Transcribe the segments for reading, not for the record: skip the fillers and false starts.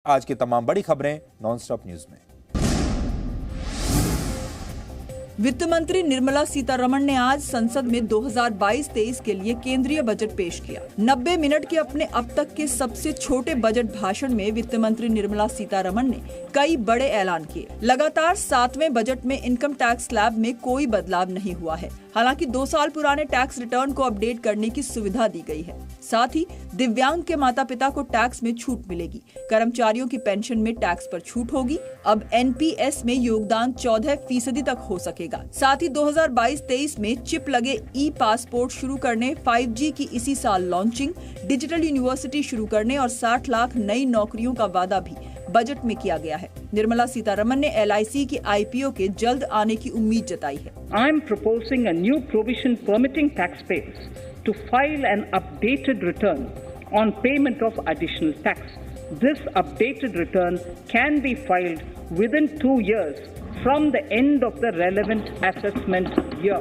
आज की तमाम बड़ी खबरें नॉनस्टॉप न्यूज में। वित्त मंत्री निर्मला सीतारमण ने आज संसद में 2022-23 के लिए केंद्रीय बजट पेश किया। 90 मिनट के अपने अब तक के सबसे छोटे बजट भाषण में वित्त मंत्री निर्मला सीतारमण ने कई बड़े ऐलान किए। लगातार 7वें बजट में इनकम टैक्स स्लैब में कोई बदलाव नहीं हुआ है। हालांकि 2 साल पुराने टैक्स रिटर्न को अपडेट करने की सुविधा दी गई है। साथ ही दिव्यांग के माता पिता को टैक्स में छूट मिलेगी। कर्मचारियों की पेंशन में टैक्स पर छूट होगी। अब एनपीएस में योगदान 14% तक हो सकेगा। साथ ही 2022-23 में चिप लगे ई पासपोर्ट शुरू करने, 5G की इसी साल लॉन्चिंग, डिजिटल यूनिवर्सिटी शुरू करने और 60 लाख नई नौकरियों का वादा भी बजट में किया गया है। निर्मला सीतारमण ने LIC की IPO के जल्द आने की उम्मीद जताई है। I am proposing a new provision permitting taxpayers to file an updated return on payment of additional tax. This updated return can be filed within 2 years from the end of the relevant assessment year.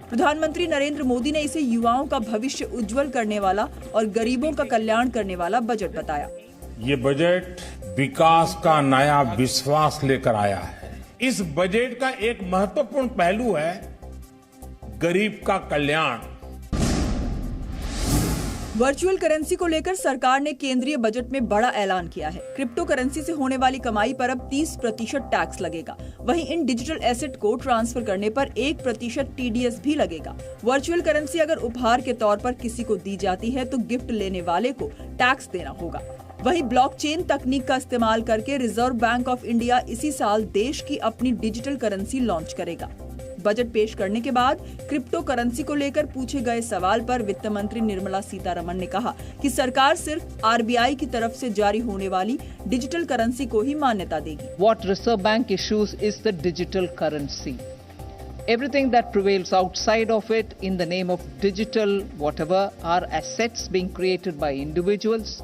प्रधानमंत्री नरेंद्र मोदी ने इसे युवाओं का भविष्य उज्जवल करने वाला और गरीबों का कल्याण करने वाला बजट बताया। ये बजट विकास का नया विश्वास लेकर आया है। इस बजट का एक महत्वपूर्ण पहलू है गरीब का कल्याण। वर्चुअल करेंसी को लेकर सरकार ने केंद्रीय बजट में बड़ा ऐलान किया है। क्रिप्टो करेंसी से होने वाली कमाई पर अब 30% टैक्स लगेगा। वहीं इन डिजिटल एसेट को ट्रांसफर करने पर 1% TDS भी लगेगा। वर्चुअल करेंसी अगर उपहार के तौर पर किसी को दी जाती है तो गिफ्ट लेने वाले को टैक्स देना होगा। वहीं ब्लॉकचेन तकनीक का इस्तेमाल करके रिजर्व बैंक ऑफ इंडिया इसी साल देश की अपनी डिजिटल करेंसी लॉन्च करेगा। बजट पेश करने के बाद क्रिप्टो करेंसी को लेकर पूछे गए सवाल पर वित्त मंत्री निर्मला सीतारमण ने कहा कि सरकार सिर्फ RBI की तरफ से जारी होने वाली डिजिटल करेंसी को ही मान्यता देगी। What Reserve Bank issues is the digital currency. Everything that prevails outside of it in the name of digital whatever are assets being created by individuals.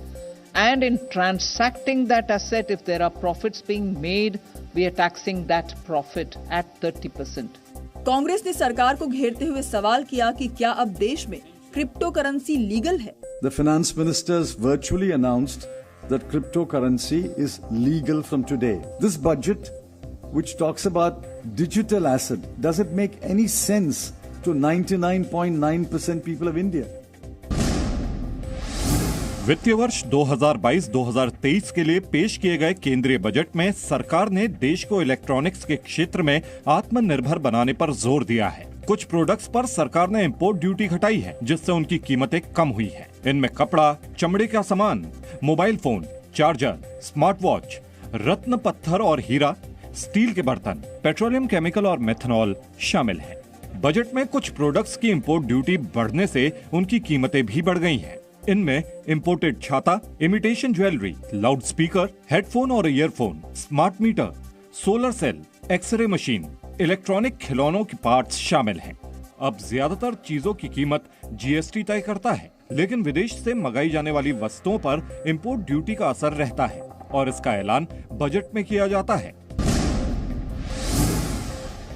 And in transacting that asset, if there are profits being made, we are taxing that profit at 30%. Congress ने सरकार को घेरते हुए सवाल किया कि क्या अब देश में क्रिप्टो करेंसी लीगल है? The finance ministers virtually announced that cryptocurrency is legal from today. This budget, which talks about digital asset, does it make any sense to 99.9% people of India? वित्तीय वर्ष 2022-2023 के लिए पेश किए गए केंद्रीय बजट में सरकार ने देश को इलेक्ट्रॉनिक्स के क्षेत्र में आत्मनिर्भर बनाने पर जोर दिया है। कुछ प्रोडक्ट्स पर सरकार ने इंपोर्ट ड्यूटी घटाई है, जिससे उनकी कीमतें कम हुई हैं। इनमें कपड़ा, चमड़े का सामान, mobile phone, charger, smart watch, रत्न पत्थर और हीरा, स्टील के बर्तन, पेट्रोलियम केमिकल और मेथनॉल शामिल है। बजट में कुछ प्रोडक्ट्स की इंपोर्ट ड्यूटी बढ़ने से उनकी कीमतें भी बढ़ गई हैं। इनमें इंपोर्टेड छाता, imitation jewellery, loud speaker, headphone और earphone, smart meter, solar cell, X ray machine, electronic खिलौनों के पार्ट्स शामिल हैं। अब ज्यादातर चीजों की कीमत GST तय करता है, लेकिन विदेश से मंगाई जाने वाली वस्तुओं पर इंपोर्ट ड्यूटी का असर रहता है और इसका ऐलान बजट में किया जाता है।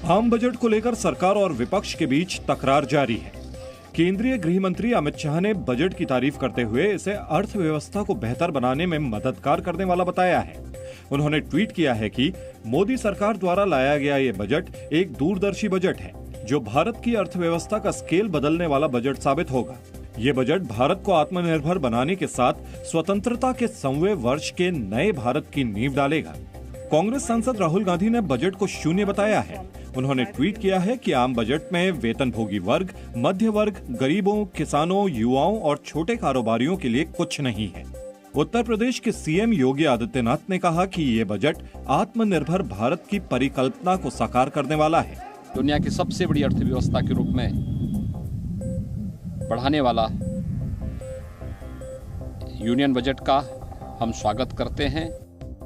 आम बजट को लेकर सरकार और विपक्ष के बीच तकरार जारी है। केंद्रीय गृह मंत्री अमित शाह ने बजट की तारीफ करते हुए इसे अर्थव्यवस्था को बेहतर बनाने में मददगार करने वाला बताया है। उन्होंने ट्वीट किया है कि मोदी सरकार द्वारा लाया गया ये बजट एक दूरदर्शी बजट है, जो भारत की अर्थव्यवस्था का स्केल बदलने वाला बजट साबित होगा। ये बजट भारत को आत्मनिर्भर बनाने के साथ स्वतंत्रता के 100वें वर्ष के नए भारत की नींव डालेगा। कांग्रेस सांसद राहुल गांधी ने बजट को शून्य बताया है। उन्होंने ट्वीट किया है कि आम बजट में वेतनभोगी वर्ग, मध्य वर्ग, गरीबों, किसानों, युवाओं और छोटे कारोबारियों के लिए कुछ नहीं है। उत्तर प्रदेश के CM योगी आदित्यनाथ ने कहा कि ये बजट आत्मनिर्भर भारत की परिकल्पना को साकार करने वाला है। दुनिया की सबसे बड़ी अर्थव्यवस्था के रूप में बढ़ाने वाला यूनियन बजट का हम स्वागत करते हैं।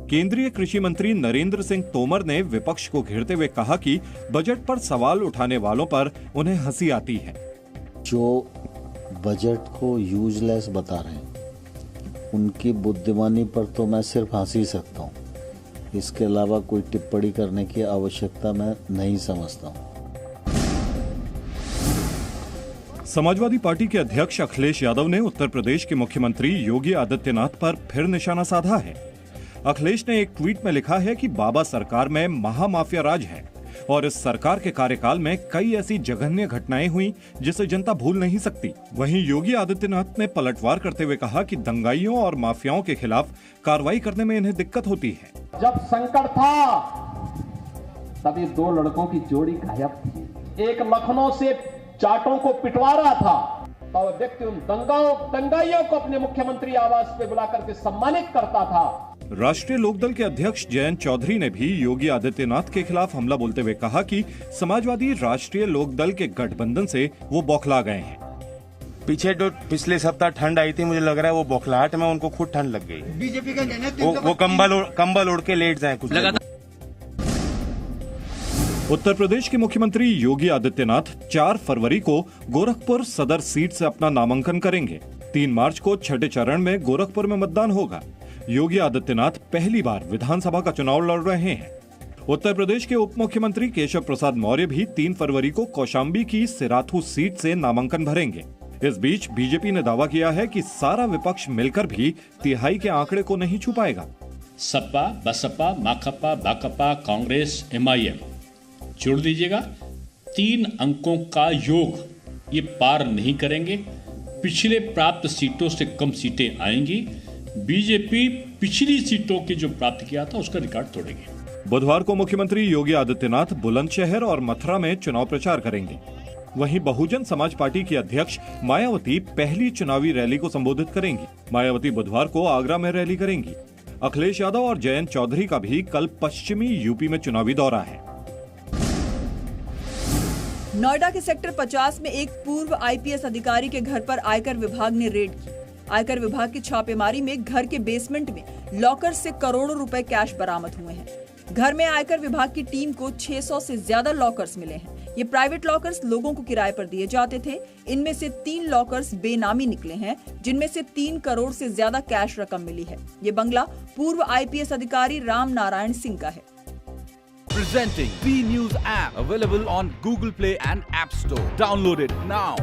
केंद्रीय कृषि मंत्री नरेंद्र सिंह तोमर ने विपक्ष को घेरते हुए कहा कि बजट पर सवाल उठाने वालों पर उन्हें हंसी आती है। जो बजट को यूजलेस बता रहे हैं, उनकी बुद्धिमानी पर तो मैं सिर्फ हंस ही सकता हूँ। इसके अलावा कोई टिप्पणी करने की आवश्यकता मैं नहीं समझता हूँ। समाजवादी पार्टी के अध्यक्ष अखिलेश यादव ने उत्तर प्रदेश के मुख्यमंत्री योगी आदित्यनाथ पर फिर निशाना साधा है। अखिलेश ने एक ट्वीट में लिखा है कि बाबा सरकार में महामाफिया राज है और इस सरकार के कार्यकाल में कई ऐसी जघन्य घटनाएं हुई जिसे जनता भूल नहीं सकती। वहीं योगी आदित्यनाथ ने पलटवार करते हुए कहा कि दंगाइयों और माफियाओं के खिलाफ कार्रवाई करने में इन्हें दिक्कत होती है। जब संकट था तभी दो लड़कों की जोड़ी गायब थी। एक लखनऊ से जाटों को पिटवा रहा था तो व्यक्ति उन दंगाइयों को अपने मुख्यमंत्री आवास पे बुलाकर के सम्मानित करता था। राष्ट्रीय लोकदल के अध्यक्ष जयंत चौधरी ने भी योगी आदित्यनाथ के खिलाफ हमला बोलते हुए कहा कि समाजवादी राष्ट्रीय लोकदल के गठबंधन से वो बौखला गए हैं। पीछे जो पिछले सप्ताह ठंड आई थी, मुझे लग रहा है वो बौखलाहट में उनको खुद ठंड लग गई। बीजेपी का कहना है वो कंबल ओढ़ के लेट जाए कुछ। उत्तर प्रदेश के मुख्यमंत्री योगी आदित्यनाथ 4 फरवरी को गोरखपुर सदर सीट से अपना नामांकन करेंगे। 3 मार्च को छठे चरण में गोरखपुर में मतदान होगा। योगी आदित्यनाथ पहली बार विधानसभा का चुनाव लड़ रहे हैं। उत्तर प्रदेश के उप मुख्यमंत्री केशव प्रसाद मौर्य भी 3 फरवरी को कौशाम्बी की सिराथू सीट से नामांकन भरेंगे। इस बीच बीजेपी ने दावा किया है कि सारा विपक्ष मिलकर भी तिहाई के आंकड़े को नहीं छू पाएगा। सपा, बसपा, माकपा, बाकपा, कांग्रेस, MIM जोड़ दीजिएगा, 3 अंकों का योग ये पार नहीं करेंगे। पिछले प्राप्त सीटों से कम सीटें आएंगी। बीजेपी पिछली सीटों की जो प्राप्त किया था उसका रिकॉर्ड तोड़ेगी। बुधवार को मुख्यमंत्री योगी आदित्यनाथ बुलंदशहर और मथुरा में चुनाव प्रचार करेंगे। वहीं बहुजन समाज पार्टी की अध्यक्ष मायावती पहली चुनावी रैली को संबोधित करेंगी। मायावती बुधवार को आगरा में रैली करेंगी। अखिलेश यादव और जयंत चौधरी का भी कल पश्चिमी यूपी में चुनावी दौरा है। नोएडा के सेक्टर 50 में एक पूर्व IPS अधिकारी के घर पर आयकर विभाग ने रेड की। आयकर विभाग की छापेमारी में घर के बेसमेंट में लॉकर से करोड़ों रुपए कैश बरामद हुए हैं। घर में आयकर विभाग की टीम को 600 से ज्यादा लॉकर्स मिले हैं। ये प्राइवेट लॉकर्स लोगों को किराए पर दिए जाते थे। इनमें से 3 लॉकर्स बेनामी निकले हैं, जिनमें से 3 करोड़ से ज्यादा कैश रकम मिली है। ये बंगला पूर्व IPS अधिकारी राम नारायण सिंह का है। Presenting B News app, available on Google Play and App Store. Download it now.